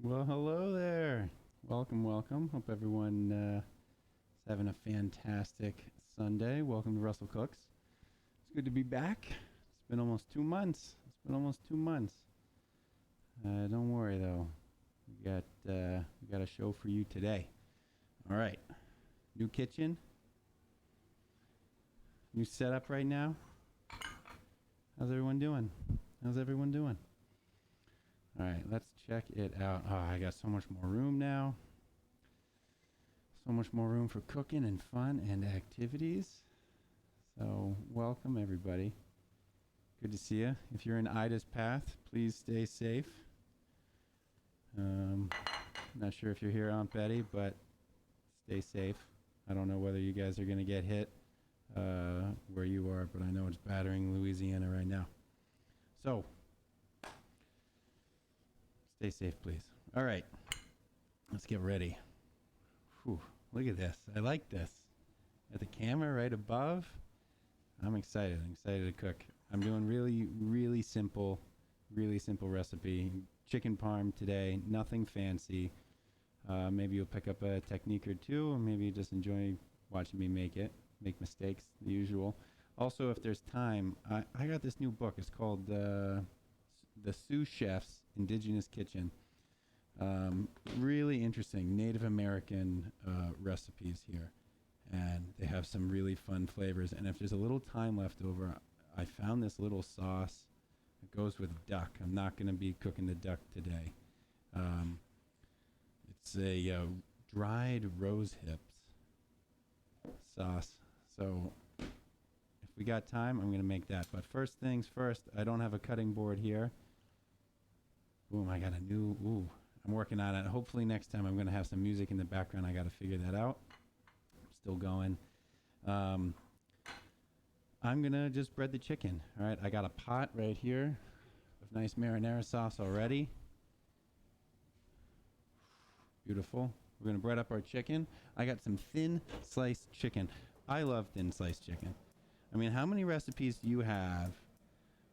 Well, hello there. Welcome. Hope everyone is having a fantastic Sunday. Welcome to Russell Cooks. It's good to be back. It's been almost 2 months. Don't worry though. We got a show for you today. All right. New kitchen. New setup right now. How's everyone doing? All right, let's check it out. Oh, I got so much more room now. So much more room for cooking and fun and activities. So welcome everybody. Good to see you. If you're in Ida's path, please stay safe. Not sure if you're here, Aunt Betty, but stay safe. I don't know whether you guys are going to get hit where you are, but I know it's battering Louisiana right now. So stay safe, please. All right, let's get ready. Whew, look at this. I like this. Got the camera right above. I'm excited. To cook. I'm doing really simple recipe. Chicken parm today. Nothing fancy. Maybe you'll pick up a technique or two, or maybe you just enjoy watching me make mistakes, the usual. Also, if there's time, I got this new book. It's called The Sioux Chef's Indigenous Kitchen. Really interesting Native American recipes here, and they have some really fun flavors. And if there's a little time left over, I found this little sauce. It goes with duck. I'm not going to be cooking the duck today. It's a dried rose hips sauce. So if we got time, I'm going to make that. But first things first, I don't have a cutting board here. Boom, I got a new, I'm working on it. Hopefully next time I'm going to have some music in the background. I got to figure that out. I'm still going. I'm going to just bread the chicken. All right, I got a pot right here of nice marinara sauce already. Beautiful. We're going to bread up our chicken. I got some thin sliced chicken. I love thin sliced chicken. I mean, how many recipes do you have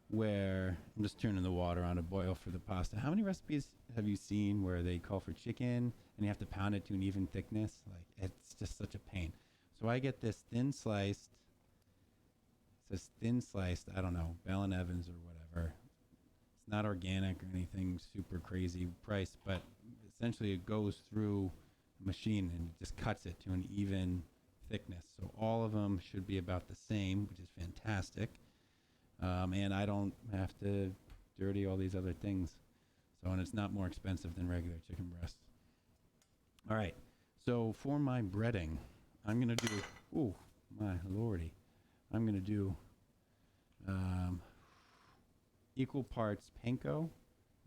where, I'm just turning the water on to boil for the pasta. How many recipes have you seen where they call for chicken and you have to pound it to an even thickness? Like, it's just such a pain. So I get this thin sliced, it says thin sliced, I don't know, Bell & Evans or whatever. It's not organic or anything super crazy price, but essentially it goes through a machine and it just cuts it to an even thickness. So all of them should be about the same, which is fantastic. And I don't have to dirty all these other things. So, and it's not more expensive than regular chicken breasts. All right. So for my breading, I'm going to do, oh my lordy. I'm going to do equal parts panko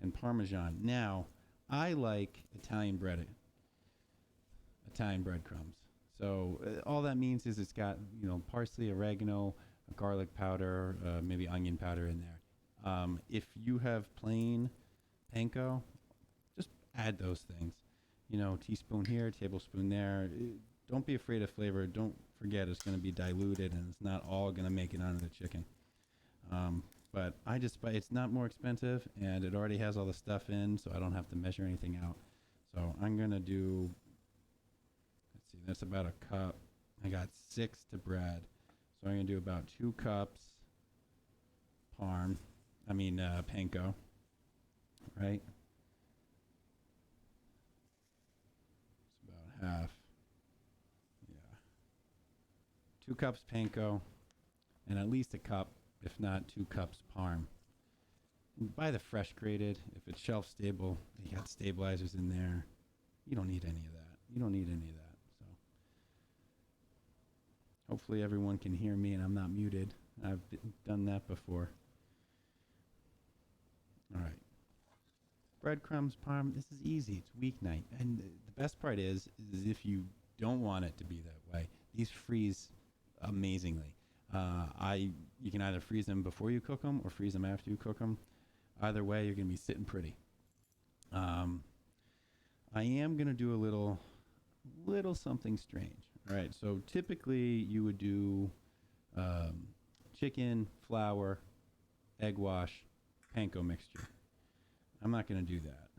and Parmesan. Now, I like Italian breadcrumbs. So all that means is it's got, parsley, oregano, garlic powder, maybe onion powder in there. If you have plain panko, just add those things. Teaspoon here, tablespoon there. Don't be afraid of flavor. Don't forget it's going to be diluted and it's not all going to make it onto the chicken. But it's not more expensive and it already has all the stuff in, so I don't have to measure anything out. So I'm going to do, let's see, that's about a cup. I got 6 to bread. So I'm going to do about 2 cups panko, right? It's about half. Yeah. 2 cups panko and at least a cup, if not 2 cups Parm. Buy the fresh grated. If it's shelf stable, they got stabilizers in there. You don't need any of that. So hopefully everyone can hear me and I'm not muted. I've done that before. All right. Breadcrumbs, Parm. This is easy. It's weeknight. And the best part is if you don't want it to be that way, these freeze amazingly. You can either freeze them before you cook them or freeze them after you cook them. Either way, you're going to be sitting pretty. I am going to do a little something strange. All right, so typically you would do chicken, flour, egg wash, panko mixture. I'm not going to do that.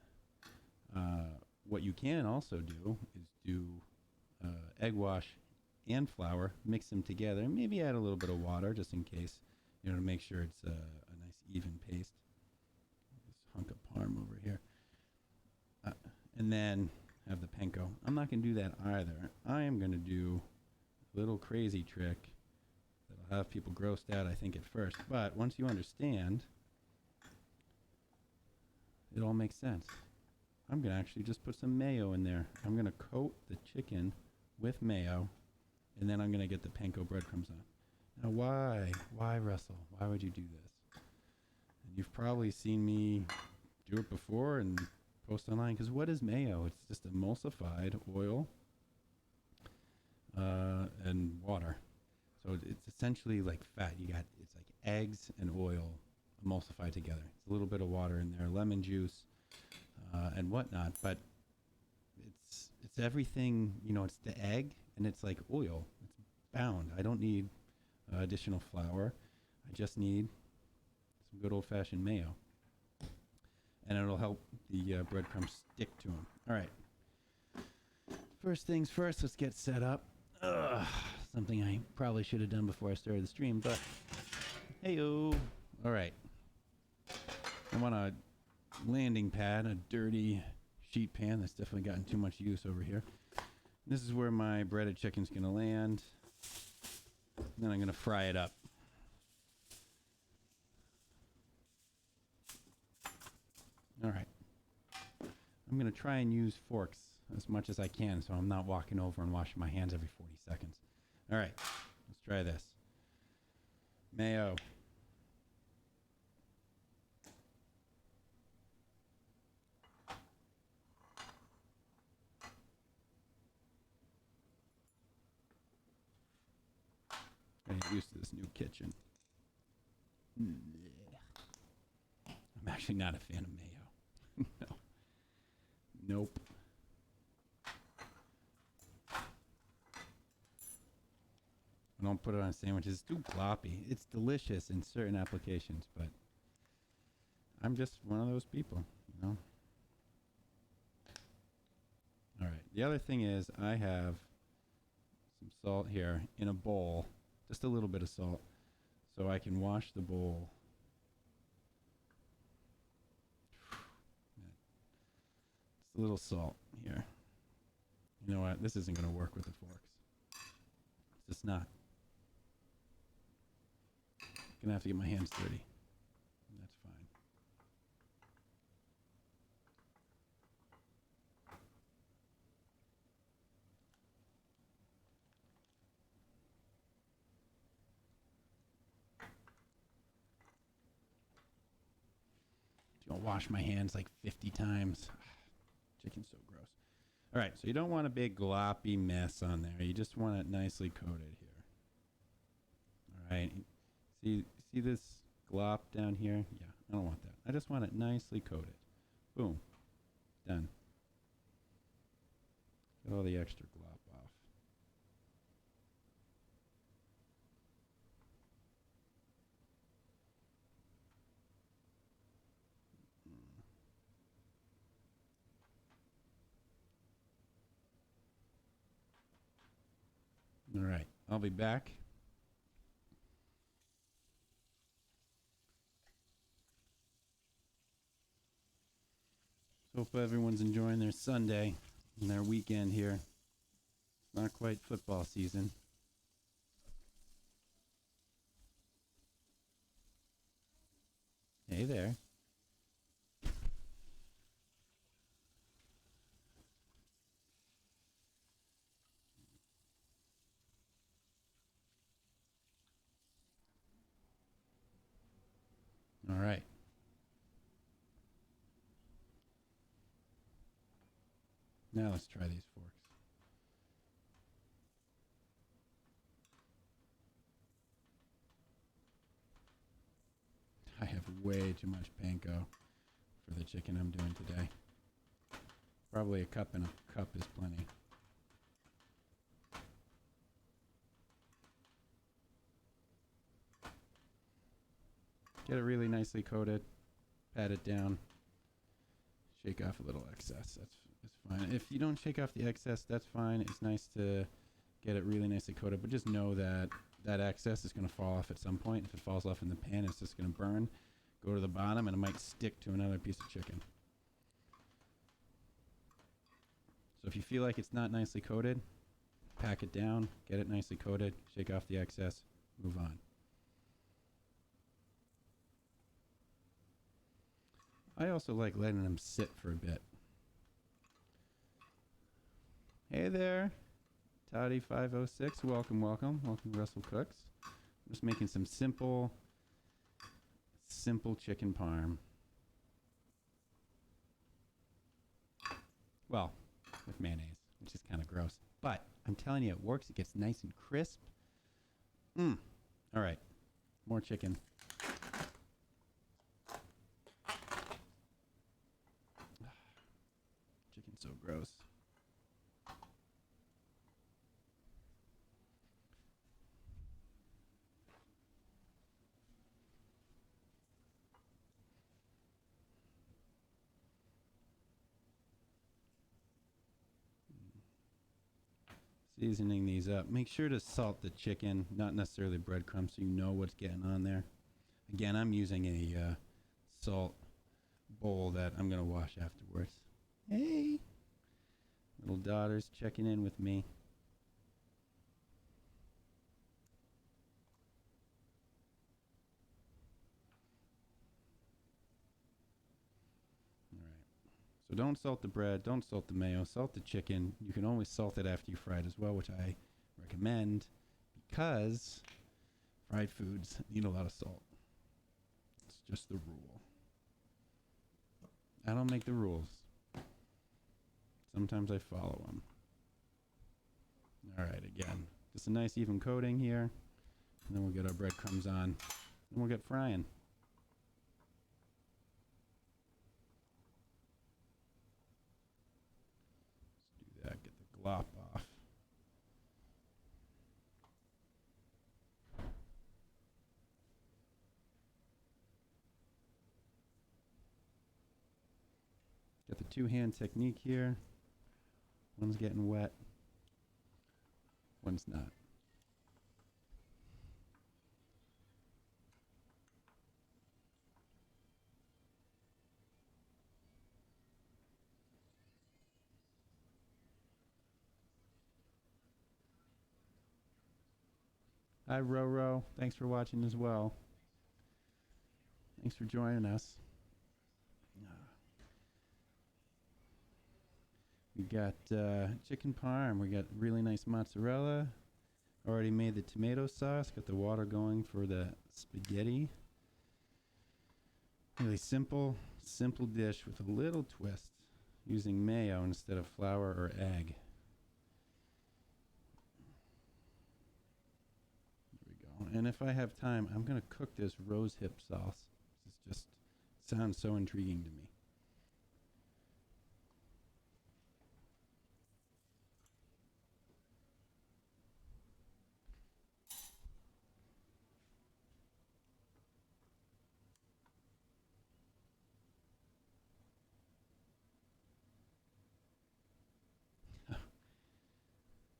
What you can also do is do egg wash and flour, mix them together, and maybe add a little bit of water just in case, to make sure it's a nice even paste. This hunk of parm over here. And then have the panko. I'm not going to do that either. I am going to do a little crazy trick that'll have people grossed out, I think, at first. But once you understand, it all makes sense. I'm going to actually just put some mayo in there. I'm going to coat the chicken with mayo, and then I'm going to get the panko breadcrumbs on. Now, why? Why, Russell? Why would you do this? And you've probably seen me do it before and post online, because what is mayo? It's just emulsified oil and water. So it's essentially like fat. It's like eggs and oil emulsified together. It's a little bit of water in there, lemon juice, and whatnot. But it's everything. It's the egg and it's like oil. It's bound. I don't need additional flour. I just need some good old-fashioned mayo, and it'll help the breadcrumbs stick to them. All right. First things first, let's get set up. Something I probably should have done before I started the stream, but hey-o. All right. I want a landing pad, a dirty sheet pan that's definitely gotten too much use over here. This is where my breaded chicken's going to land. And then I'm going to fry it up. All right. I'm going to try and use forks as much as I can so I'm not walking over and washing my hands every 40 seconds. All right. Let's try this. Mayo. I get used to this new kitchen. I'm actually not a fan of mayo. No. Nope. I don't put it on sandwiches. It's too gloppy. It's delicious in certain applications, but I'm just one of those people, All right. The other thing is I have some salt here in a bowl. Just a little bit of salt, so I can wash the bowl. Just a little salt here. You know what? This isn't going to work with the forks. It's just not. I'm going to have to get my hands dirty. That's fine. I'll wash my hands like 50 times. Chicken's so gross. All right, so you don't want a big gloppy mess on there. You just want it nicely coated here. All right. See this glop down here? Yeah, I don't want that. I just want it nicely coated. Boom. Done. Get all the extra glop off. All right, I'll be back. Hope everyone's enjoying their Sunday and their weekend here. It's not quite football season. Hey there. All right. Now let's try these forks. I have way too much panko for the chicken I'm doing today. Probably a cup and a cup is plenty. Get it really nicely coated. Pat it down. shake off a little excess. That's fine. If you don't shake off the excess, that's fine. It's nice to get it really nicely coated, but just know that that excess is going to fall off at some point. If it falls off in the pan, it's just going to burn, go to the bottom, and it might stick to another piece of chicken. So if you feel like it's not nicely coated, pack it down, get it nicely coated, shake off the excess, move on. I also like letting them sit for a bit. Hey there, Toddy506. Welcome, welcome. Welcome to Russell Cooks. I'm just making some simple chicken parm. Well, with mayonnaise, which is kind of gross. But I'm telling you, it works. It gets nice and crisp. All right, more chicken. Chicken's so gross. Seasoning these up. Make sure to salt the chicken, not necessarily breadcrumbs, so you know what's getting on there. Again, I'm using a salt bowl that I'm going to wash afterwards. Hey! Little daughter's checking in with me. So don't salt the bread, don't salt the mayo, salt the chicken. You can always salt it after you fry it as well, which I recommend because fried foods need a lot of salt. It's just the rule. I don't make the rules. Sometimes I follow them. All right, again, just a nice even coating here. And then we'll get our breadcrumbs on. And we'll get frying. Get the glop off. Got the two-hand technique here. One's getting wet. One's not. Hi, Roro. Thanks for watching as well. Thanks for joining us. We got chicken parm. We got really nice mozzarella. Already made the tomato sauce. Got the water going for the spaghetti. Really simple dish with a little twist, using mayo instead of flour or egg. And if I have time, I'm going to cook this rose hip sauce. This just sounds so intriguing to me.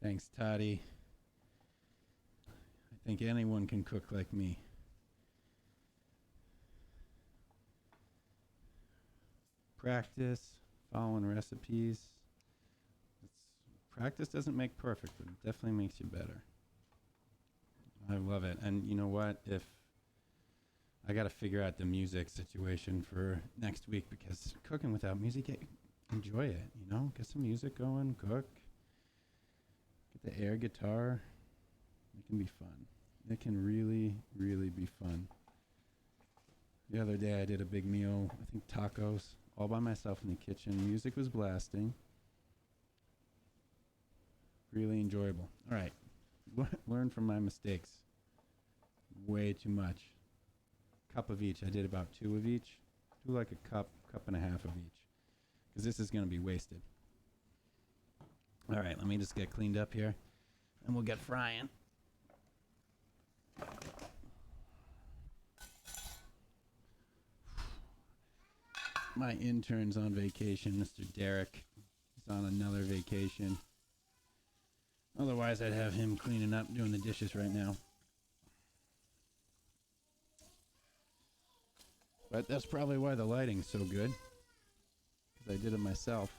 Thanks, Toddy. I think anyone can cook like me. Practice, following recipes. Practice doesn't make perfect, but it definitely makes you better. I love it. And you know what? If I got to figure out the music situation for next week, because cooking without music, enjoy it, you know? Get some music going, cook. Get the air guitar. It can be fun. It can really, really be fun. The other day I did a big meal, I think tacos, all by myself in the kitchen. Music was blasting. Really enjoyable. All right, learn from my mistakes. Way too much. Cup of each. I did about 2 of each. Do like a cup and a half of each. Because this is going to be wasted. All right, let me just get cleaned up here. And we'll get frying. My intern's on vacation, Mr. Derek. He's on another vacation. Otherwise, I'd have him cleaning up, doing the dishes right now. But that's probably why the lighting's so good. Because I did it myself.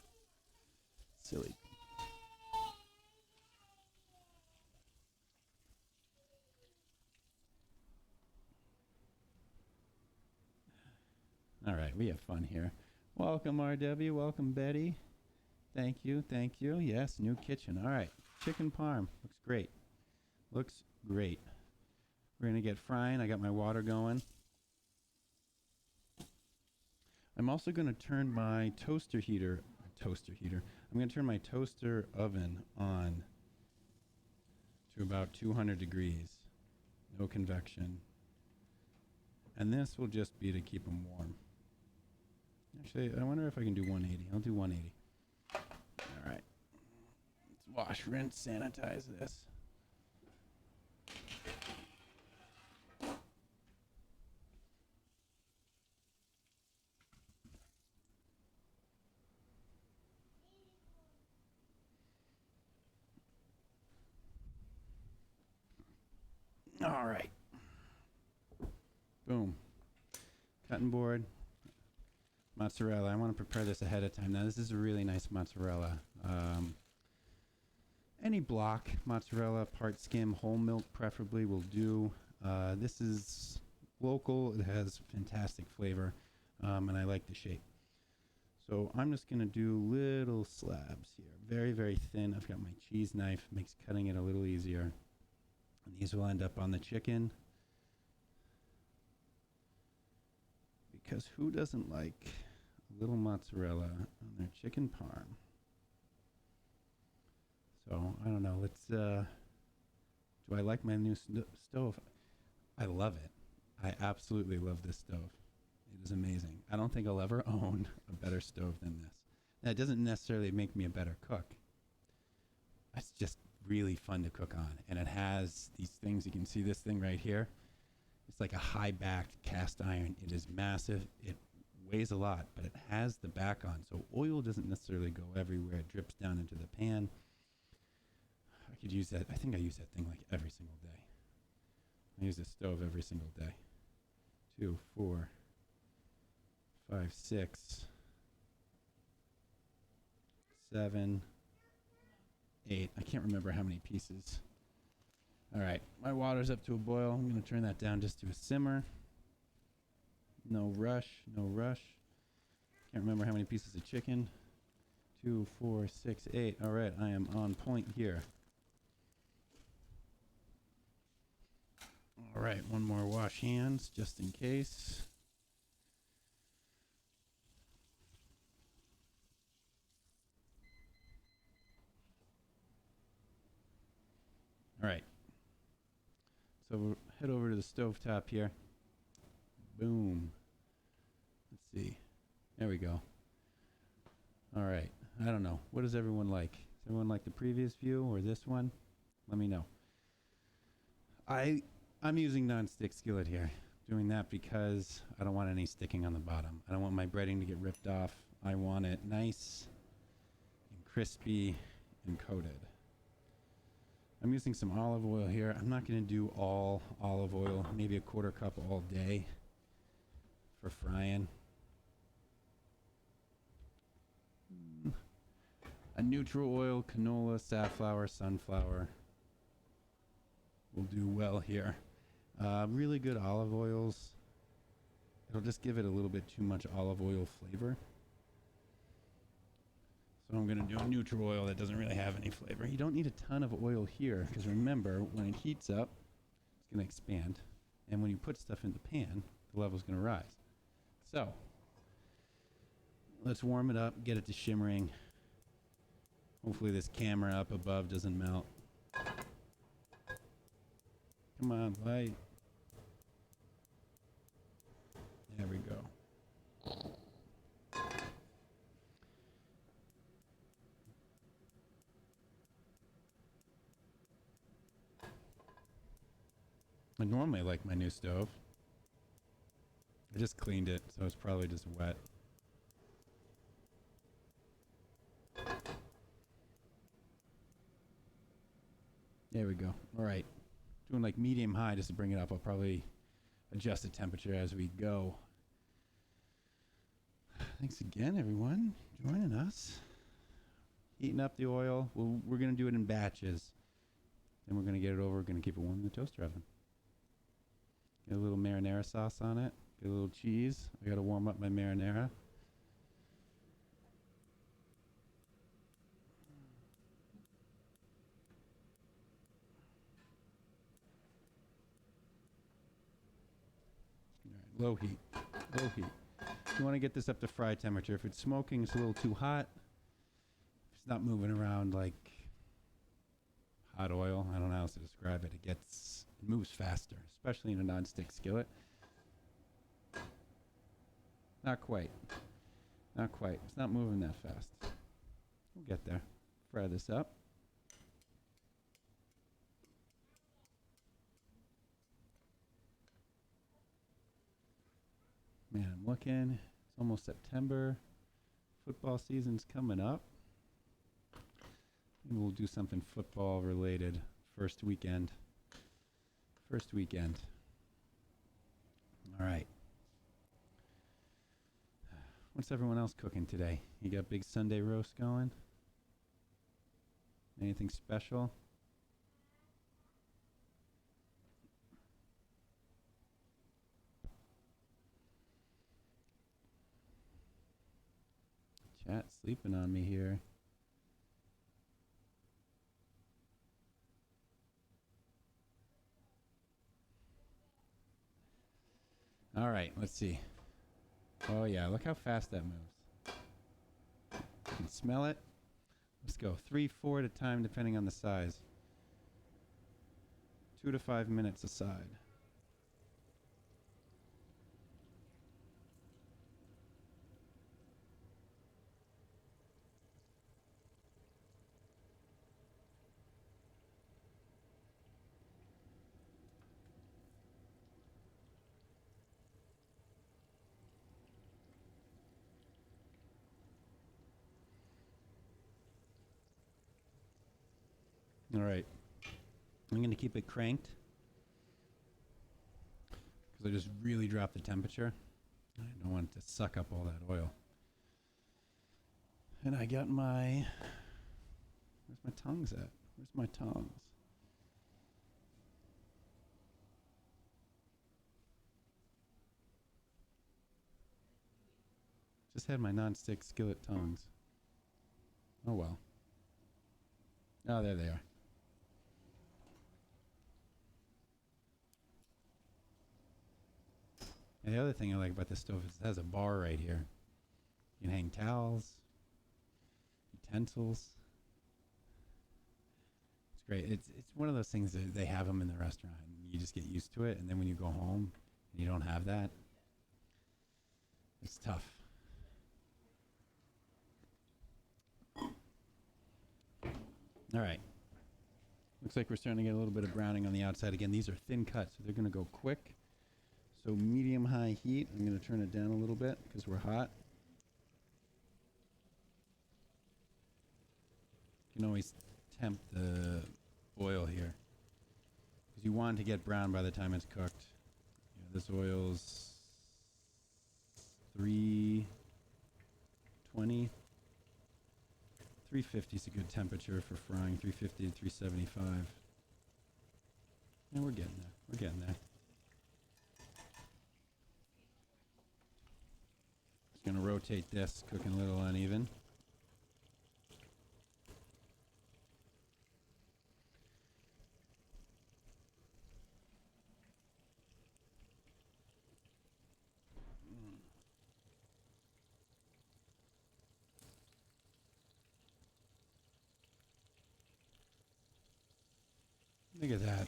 Silly. All right, we have fun here. Welcome, RW. Welcome, Betty. Thank you. Thank you. Yes, new kitchen. All right. Chicken parm. Looks great. Looks great. We're going to get frying. I got my water going. I'm also going to turn my toaster heater. I'm going to turn my toaster oven on to about 200 degrees. No convection. And this will just be to keep them warm. Actually, I wonder if I can do 180. I'll do 180. All right. Let's wash, rinse, sanitize this. All right. Boom. Cutting board. Mozzarella. I want to prepare this ahead of time. Now, this is a really nice mozzarella. Any block mozzarella, part skim, whole milk preferably will do. This is local. It has fantastic flavor, and I like the shape. So I'm just going to do little slabs here. Very, very thin. I've got my cheese knife. Makes cutting it a little easier. And these will end up on the chicken. Because who doesn't like a little mozzarella on their chicken parm? So, I don't know. Let's, do I like my new stove? I love it. I absolutely love this stove. It is amazing. I don't think I'll ever own a better stove than this. Now, it doesn't necessarily make me a better cook. It's just really fun to cook on. And it has these things. You can see this thing right here. It's like a high-backed cast iron. It is massive. It weighs a lot, but it has the back on. So oil doesn't necessarily go everywhere. It drips down into the pan. I could use that. I think I use that thing like every single day. I use this stove every single day. 2, 4, 5, 6, 7, 8. I can't remember how many pieces. All right, my water's up to a boil. I'm going to turn that down just to a simmer. No rush, no rush. Can't remember how many pieces of chicken. 2, 4, 6, 8. All right, I am on point here. All right, one more wash hands just in case. All right. So we'll head over to the stovetop here. Boom. Let's see. There we go. All right. I don't know. What does everyone like? Does everyone like the previous view or this one? Let me know. I'm using non-stick skillet here. Doing that because I don't want any sticking on the bottom. I don't want my breading to get ripped off. I want it nice and crispy and coated. I'm using some olive oil here. I'm not going to do all olive oil, maybe a quarter cup all day for frying. A neutral oil, canola, safflower, sunflower will do well here. Really good olive oils. It'll just give it a little bit too much olive oil flavor. So I'm going to do a neutral oil that doesn't really have any flavor. You don't need a ton of oil here because remember, when it heats up, it's going to expand. And when you put stuff in the pan, the level's going to rise. So let's warm it up, get it to shimmering. Hopefully this camera up above doesn't melt. Come on, light. There we go. I normally like my new stove. I just cleaned it, so it's probably just wet. There we go. All right. Doing like medium high just to bring it up. I'll probably adjust the temperature as we go. Thanks again, everyone, joining us. Heating up the oil. We're going to do it in batches. Then we're going to get it over. We're going to keep it warm in the toaster oven. Get a little marinara sauce on it. Get a little cheese. I got to warm up my marinara. All right, low heat. Low heat. You want to get this up to fry temperature. If it's smoking, it's a little too hot. If it's not moving around like hot oil, I don't know how else to describe it. It moves faster, especially in a non-stick skillet. Not quite. Not quite. It's not moving that fast. We'll get there. Fry this up. Man, I'm looking. It's almost September. Football season's coming up. Maybe we'll do something football related. First weekend. All right. What's everyone else cooking today? You got big Sunday roast going? Anything special? Chat sleeping on me here. All right, let's see. Oh yeah, look how fast that moves. You can smell it. Let's go 3-4 at a time depending on the size. 2 to 5 minutes a side. All right. I'm going to keep it cranked because I just really dropped the temperature. I don't want it to suck up all that oil. And I got my... Where's my tongs at? Where's my tongs? Just had my non-stick skillet tongs. Oh well. Oh, there they are. And the other thing I like about this stove is it has a bar right here. You can hang towels, utensils. It's great. It's one of those things that they have them in the restaurant. And you just get used to it, and then when you go home and you don't have that, it's tough. All right. Looks like we're starting to get a little bit of browning on the outside. Again, these are thin cuts, so they're going to go quick. So medium-high heat. I'm going to turn it down a little bit because we're hot. You can always tempt the oil here because you want it to get brown by the time it's cooked. Yeah, this oil's 320. 350 is a good temperature for frying. 350 to 375. And we're getting there. We're getting there. Just going to rotate this, cooking a little uneven. Look at that.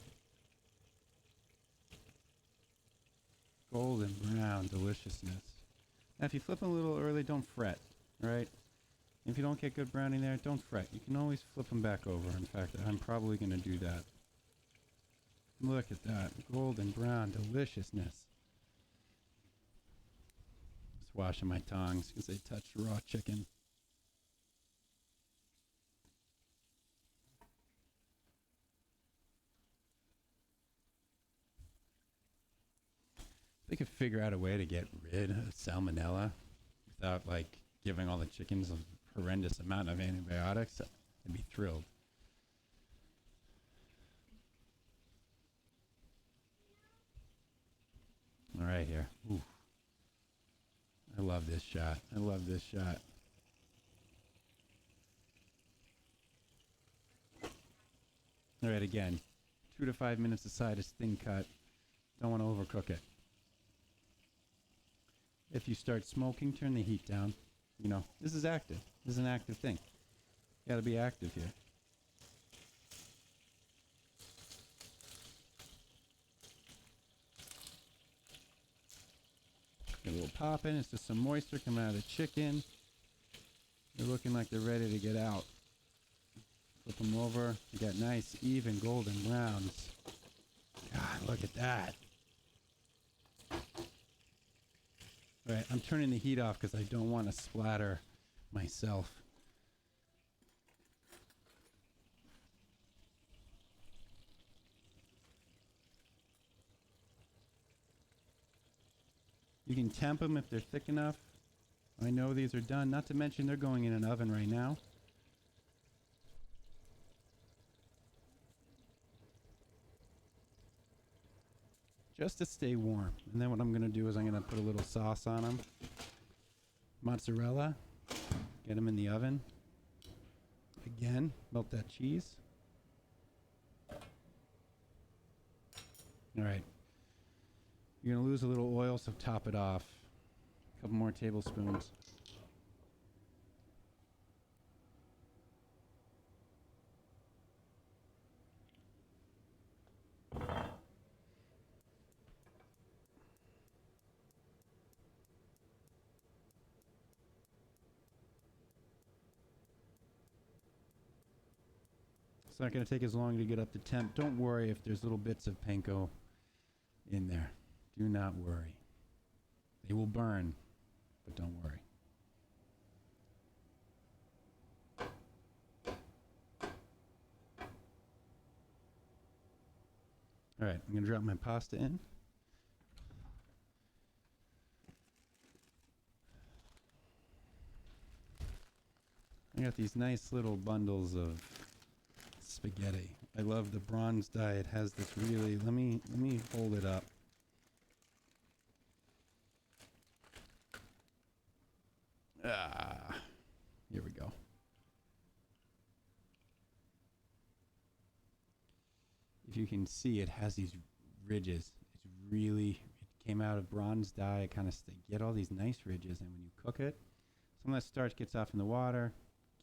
Golden brown deliciousness. Now, if you flip them a little early, don't fret, all right? If you don't get good browning there, don't fret. You can always flip them back over. In fact, I'm probably going to do that. Look at that. Golden brown deliciousness. Just washing my tongs because they touched raw chicken. could figure out a way to get rid of salmonella without like giving all the chickens a horrendous amount of antibiotics, I'd be thrilled. All right, here. Ooh. I love this shot. I love this shot. All right, again, 2 to 5 minutes aside is thin cut. Don't want to overcook it. If you start smoking, turn the heat down. You know, this is active. This is an active thing. You gotta be active here. Get a little popping. It's just some moisture coming out of the chicken. They're looking like they're ready to get out. Flip them over. You got nice, even golden browns. God, look at that. All right, I'm turning the heat off because I don't want to splatter myself. You can temp them if they're thick enough. I know these are done. Not to mention they're going in an oven right now. Just to stay warm. And then what I'm going to do is I'm going to put a little sauce on them. Mozzarella. Get them in the oven. Again, melt that cheese. All right. You're going to lose a little oil, so top it off. A couple more tablespoons. It's not going to take as long to get up to temp. Don't worry if there's little bits of panko in there. Do not worry. They will burn, but don't worry. All right, I'm going to drop my pasta in. I got these nice little bundles of spaghetti. I love the bronze dye. It has this really, let me hold it up. Here we go. If you can see, it has these ridges. It's really, it came out of bronze dye. It kind of get all these nice ridges, and when you cook it, some of that starch gets off in the water.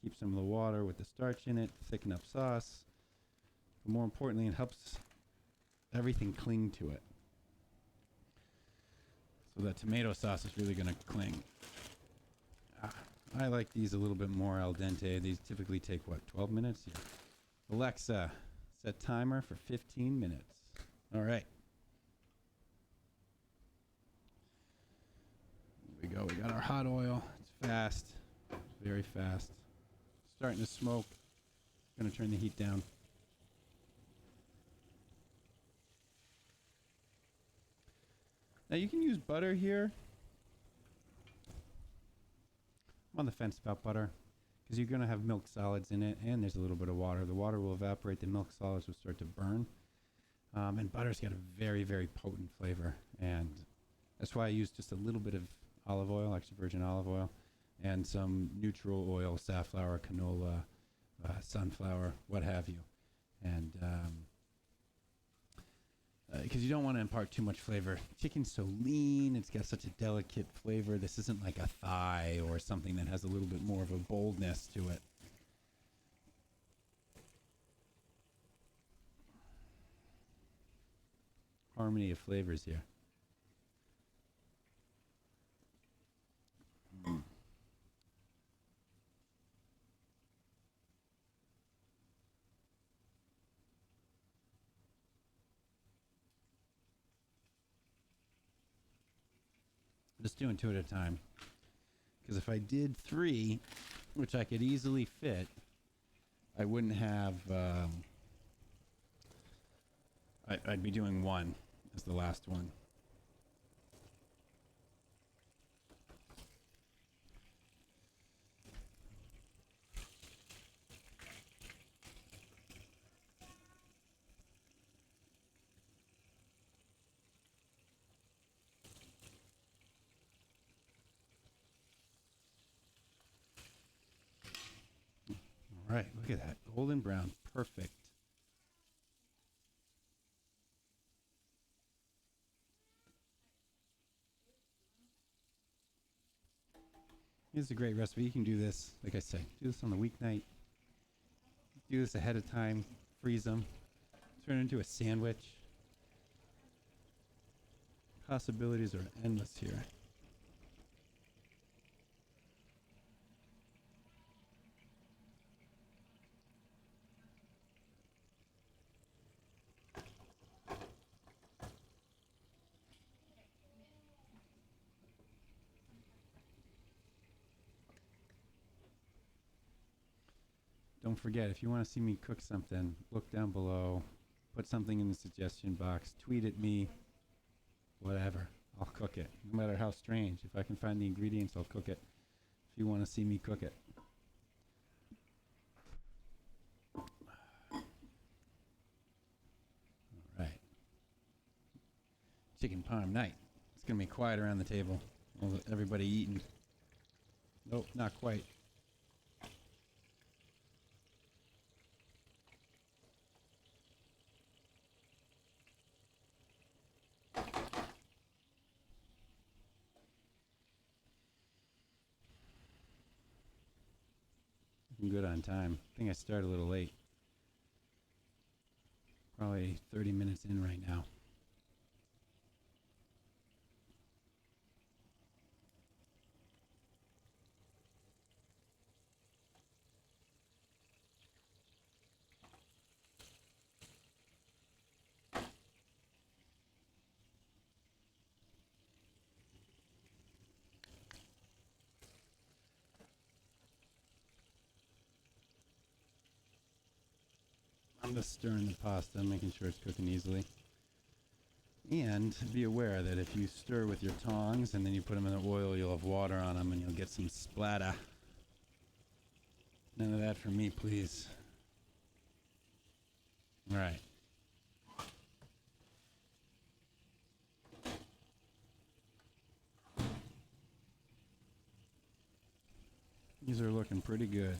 Keep some of the water with the starch in it, thicken up sauce. But more importantly, it helps everything cling to it. So that tomato sauce is really going to cling. I like these a little bit more al dente. These typically take, what, 12 minutes? Yeah. Alexa, set timer for 15 minutes. All right. Here we go. We got our hot oil. It's fast. It's very fast. Starting to smoke. Going to turn the heat down. Now you can use butter here. I'm on the fence about butter because you're going to have milk solids in it, and there's a little bit of water. The water will evaporate. The milk solids will start to burn. And butter's got a very, very potent flavor. And that's why I use just a little bit of olive oil, extra virgin olive oil, and some neutral oil, safflower, canola, sunflower, what have you. And because you don't want to impart too much flavor. Chicken's so lean, it's got such a delicate flavor. This isn't like a thigh or something that has a little bit more of a boldness to it. Harmony of flavors here. Just doing 2 at a time. Because if I did 3, which I could easily fit, I wouldn't have... I'd be doing 1 as the last one. right, look at that. Golden brown. Perfect. This is a great recipe. You can do this, like I said, do this on the weeknight. Do this ahead of time. Freeze them. Turn it into a sandwich. Possibilities are endless here. Don't forget, if you want to see me cook something, look down below, put something in the suggestion box, tweet at me, whatever. I'll cook it, no matter how strange. If I can find the ingredients, I'll cook it. If you want to see me cook it. All right. Chicken parm night. It's going to be quiet around the table. Everybody eating. Nope, not quite. I'm good on time. I think I started a little late. Probably 30 minutes in right now. I'm just stirring the pasta, making sure it's cooking easily. And be aware that if you stir with your tongs and then you put them in the oil, you'll have water on them and you'll get some splatter. None of that for me, please. All right. These are looking pretty good.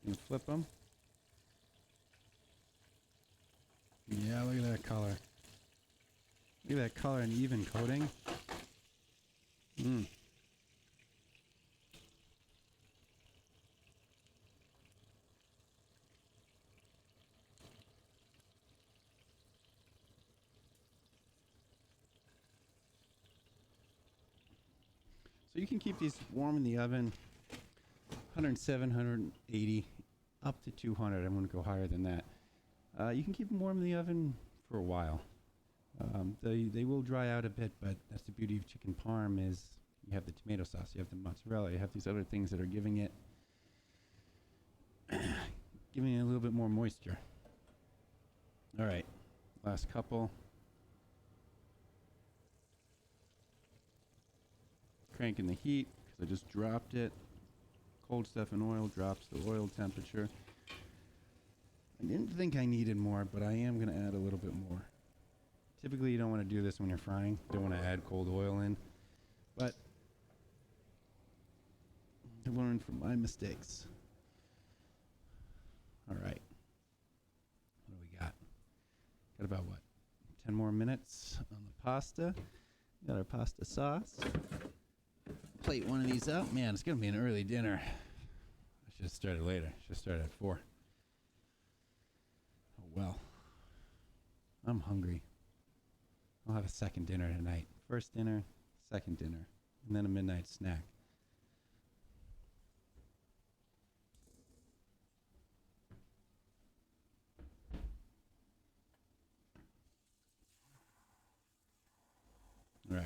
Just gonna flip them. Yeah, look at that color. Look at that color and even coating. So you can keep these warm in the oven, 107, 180, up to 200. I'm going to go higher than that. You can keep them warm in the oven for a while. They will dry out a bit, but that's the beauty of chicken parm is you have the tomato sauce, you have the mozzarella, you have these other things that are giving it a little bit more moisture. All right, last couple. Cranking the heat because I just dropped it. Cold stuff in oil drops the oil temperature. I didn't think I needed more, but I am going to add a little bit more. Typically, you don't want to do this when you're frying. Don't want to add cold oil in. But I learned from my mistakes. All right. What do we got? Got about, 10 more minutes on the pasta. Got our pasta sauce. Plate one of these up. Man, it's going to be an early dinner. I should have started later. Should have started at 4. Oh, well. I'm hungry. I'll have a second dinner tonight. First dinner, second dinner, and then a midnight snack. All right.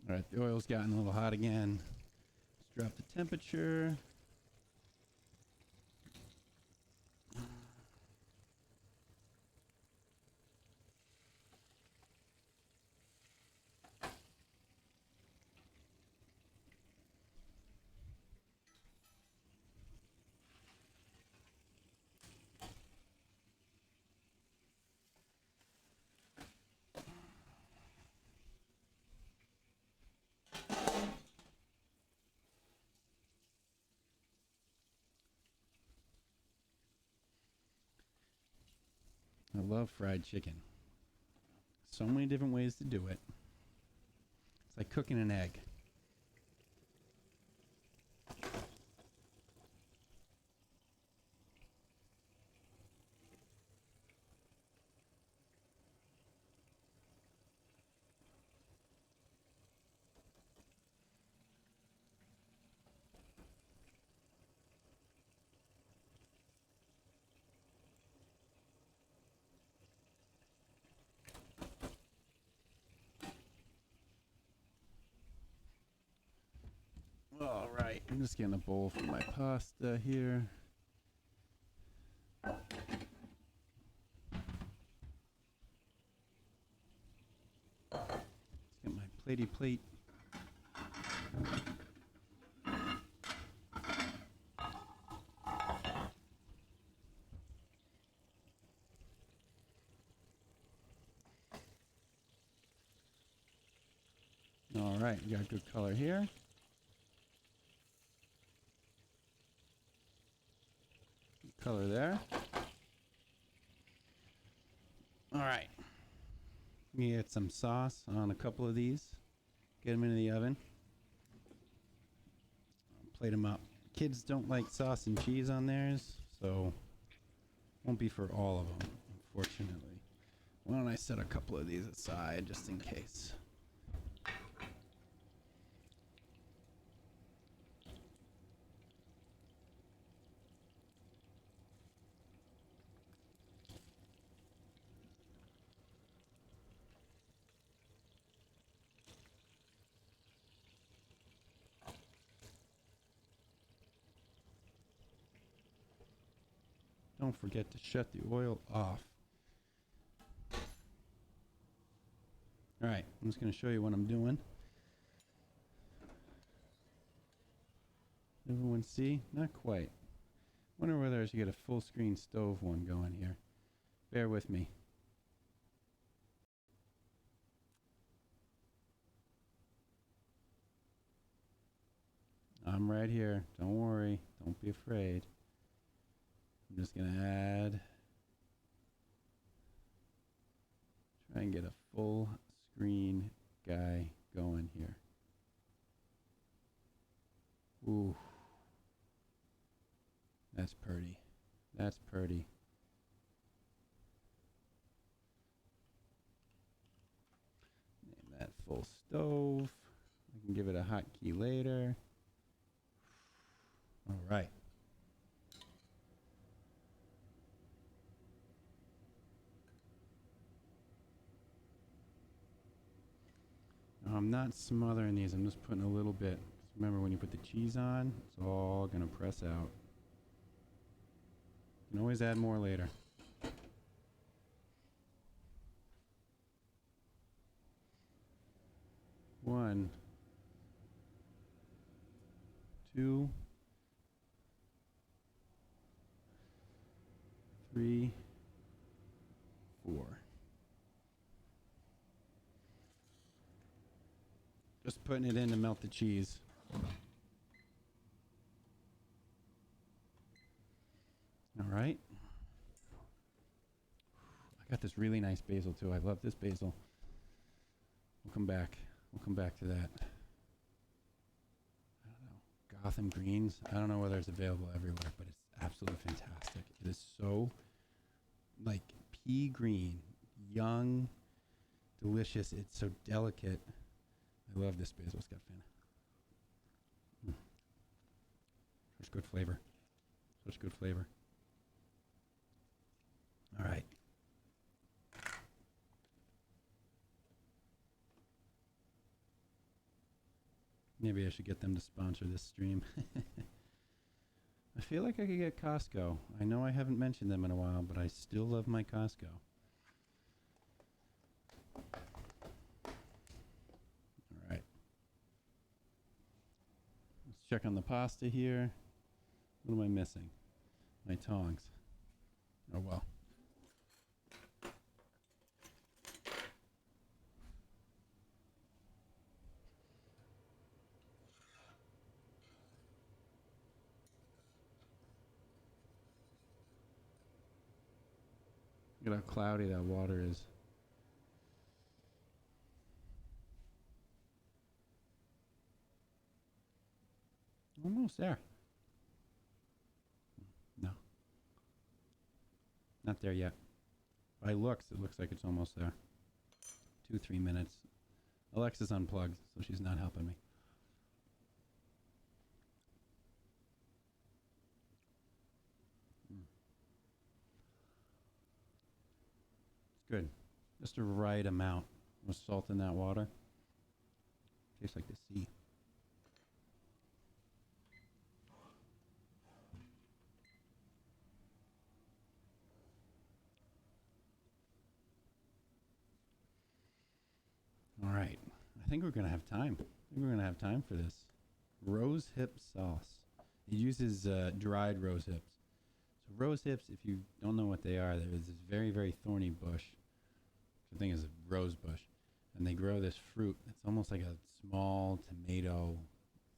All right, the oil's gotten a little hot again. Let's drop the temperature. I love fried chicken. So many different ways to do it. It's like cooking an egg. All right, I'm just getting a bowl for my pasta here. Let's get my platey plate. All right, we got good color here. Good color there. All right. We get some sauce on a couple of these. Get them into the oven. Plate them up. Kids don't like sauce and cheese on theirs, so won't be for all of them, unfortunately. Why don't I set a couple of these aside just in case? Don't forget to shut the oil off. All right, I'm just going to show you what I'm doing. Everyone see? Not quite. Wonder whether I should get a full screen stove one going here. Bear with me. I'm right here. Don't worry. Don't be afraid. I'm just going to add. Try and get a full screen guy going here. Ooh. That's pretty. That's pretty. Name that full stove. I can give it a hotkey later. All right. I'm not smothering these. I'm just putting a little bit. Remember, when you put the cheese on, it's all going to press out. You can always add more later. One, two, three, four. Just putting it in to melt the cheese. All right. I got this really nice basil too. I love this basil. We'll come back. We'll come back to that. I don't know. Gotham greens. I don't know whether it's available everywhere, but it's absolutely fantastic. It is so like pea green, young, delicious. It's so delicate. I love this basil stuff, man. Such good flavor. Such good flavor. All right. Maybe I should get them to sponsor this stream. I feel like I could get Costco. I know I haven't mentioned them in a while, but I still love my Costco. All right. Let's check on the pasta here. What am I missing? My tongs. Oh, well. Look at how cloudy that water is. Almost there. No. Not there yet. By looks, it looks like it's almost there. 2-3 minutes. Alexa's unplugged, so she's not helping me. It's good. Just the right amount of salt in that water. Tastes like the sea. All right. I think we're going to have time. For this. Rose hip sauce. It uses dried rose hips. So rose hips, if you don't know what they are, there is this very, very thorny bush. The thing is a rose bush. And they grow this fruit. It's almost like a small tomato.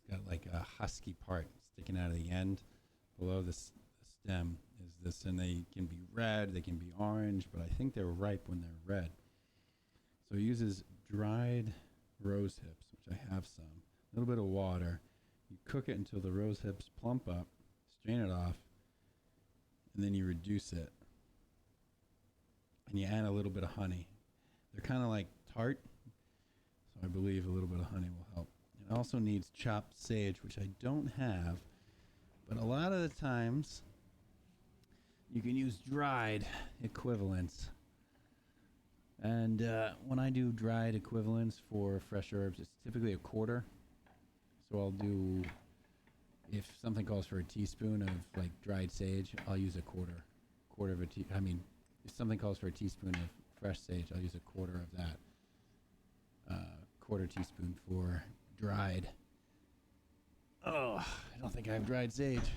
It's got like a husky part sticking out of the end. Below the stem is this. And they can be red, they can be orange, but I think they're ripe when they're red. So it uses dried rose hips, which I have some. A little bit of water. You cook it until the rose hips plump up. Strain it off. And then you reduce it. And you add a little bit of honey. They're kind of like tart, so I believe a little bit of honey will help. It also needs chopped sage, which I don't have, but a lot of the times you can use dried equivalents. And when I do dried equivalents for fresh herbs, it's typically a quarter. So I'll do, if something calls for a teaspoon of like dried sage, I'll use a quarter of a teaspoon. If something calls for a teaspoon of fresh sage, I'll use a quarter of that. Quarter teaspoon for dried. Oh, I don't think I have dried sage.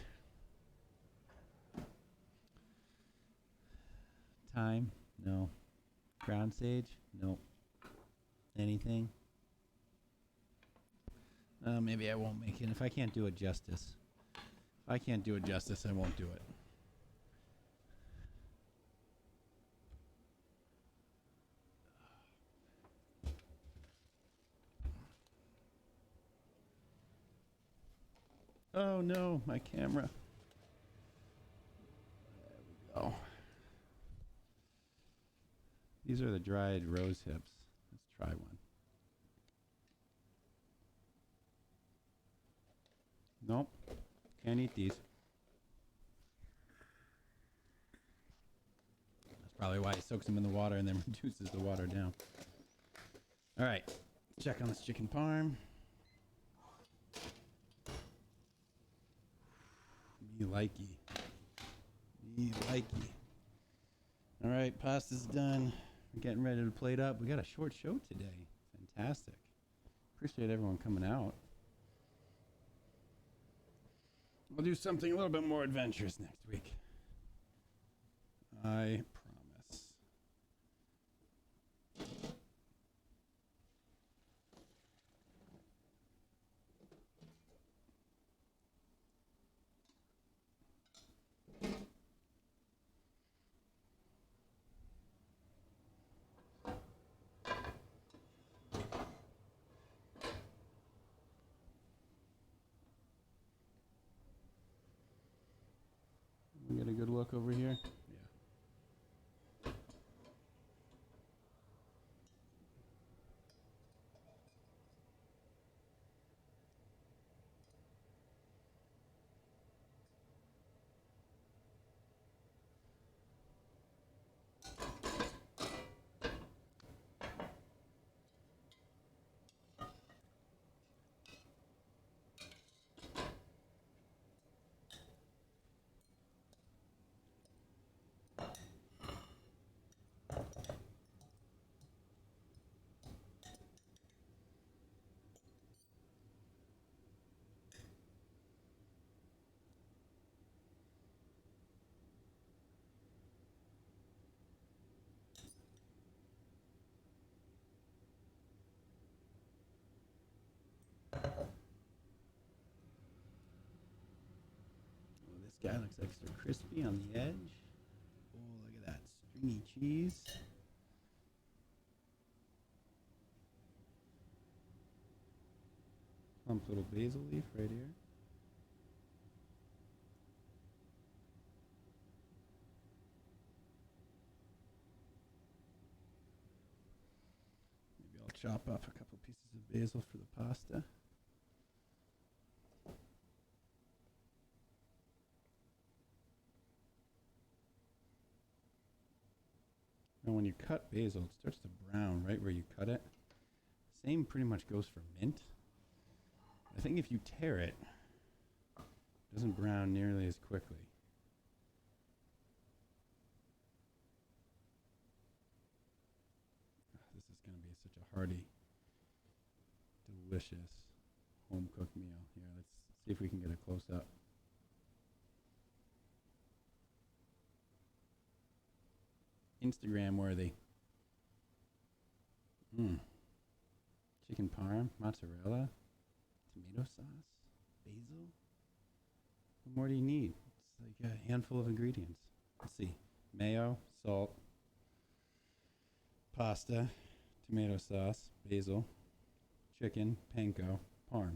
Thyme? No. Ground sage? Nope. Anything? Maybe I won't make it. If I can't do it justice. I won't do it. Oh no, my camera. There we go. These are the dried rose hips. Let's try one. Nope. Can't eat these. That's probably why he soaks them in the water and then reduces the water down. All right. Check on this chicken parm. Me likey. All right, pasta's done. We're getting ready to plate up. We got a short show today. Fantastic. Appreciate everyone coming out. We'll do something a little bit more adventurous next week. I promise. We get a good look over here. Yeah. This guy looks extra crispy on the edge. Oh, look at that. stringy cheese. Plump little basil leaf right here. Maybe I'll chop up a couple pieces of basil for the pasta. And when you cut basil, it starts to brown right where you cut it. Same pretty much goes for mint. I think if you tear it, it doesn't brown nearly as quickly. This is going to be such a hearty, delicious home-cooked meal. Here, let's see if we can get a close-up. Instagram worthy. Chicken parm, mozzarella, tomato sauce, basil. What more do you need? It's like a handful of ingredients. Let's see. Mayo, salt, pasta, tomato sauce, basil, chicken, panko, parm.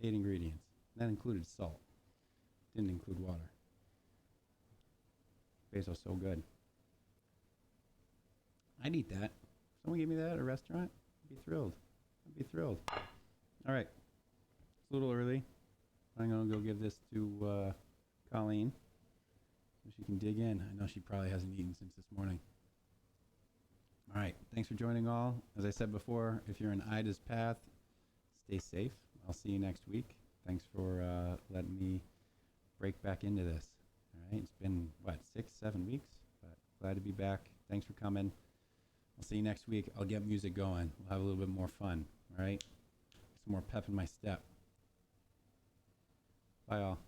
8 ingredients. That included salt. Didn't include water. Basil's so good. I'd eat that. If someone gave me that at a restaurant, I'd be thrilled. I'd be thrilled. All right. It's a little early. I'm going to go give this to Colleen so she can dig in. I know she probably hasn't eaten since this morning. All right. Thanks for joining all. As I said before, if you're in Ida's path, stay safe. I'll see you next week. Thanks for letting me break back into this. All right. It's been, 6-7 weeks? But glad to be back. Thanks for coming. I'll see you next week. I'll get music going. We'll have a little bit more fun. All right? Some more pep in my step. Bye, all.